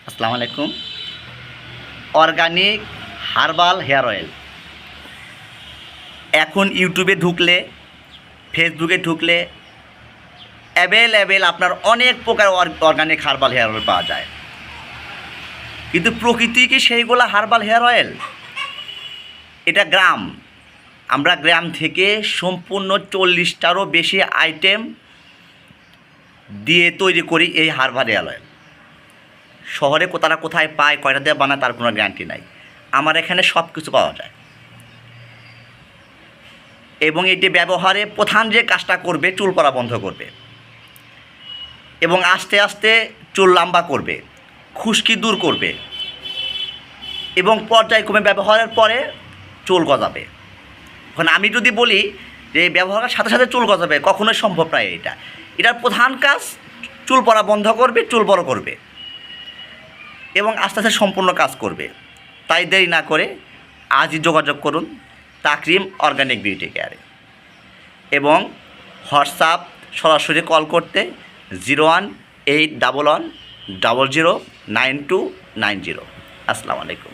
আসসালামু আলাইকুম। Organic herbal hair oil এখন ইউটিউবে ঢুকলে, ফেসবুকে ঢুকলে অ্যাভেলেবেল আপনার অনেক প্রকার অর্গানিক হার্বাল হেয়ার অয়েল পাওয়া যায়। কিন্তু প্রকৃতি কি সেইগুলো হার্বাল হেয়ার অয়েল? এটা গ্রাম, আমরা গ্রাম থেকে সম্পূর্ণ 40টারও বেশি আইটেম দিয়ে তৈরি করি এই হার্বাল হেয়ার অয়েল। শহরে কোথায় পায়, কয়টা দিয়ে বানায় তার কোনো গ্যারান্টি নাই। আমার এখানে সব কিছু পাওয়া যায় এবং এটি ব্যবহারে প্রধান যে কাজটা করবে, চুল পড়া বন্ধ করবে এবং আস্তে আস্তে চুল লম্বা করবে, খুশকি দূর করবে এবং পর্যায়ক্রমে ব্যবহারের পরে চুল গজাবে। এখন আমি যদি বলি যে ব্যবহারের সাথে সাথে চুল গজাবে, কখনোই সম্ভব নয়। এটার প্রধান কাজ চুল পড়া বন্ধ করবে, চুল বড় করবে এবং আস্তে আস্তে সম্পূর্ণ কাজ করবে। তাই দেরি না করে আজই যোগাযোগ করুন তাকরিম অর্গানিক বিউটি কেয়ারে এবং হোয়াটসঅ্যাপ সরাসরি কল করতে 018111009290। আসসালামু আলাইকুম।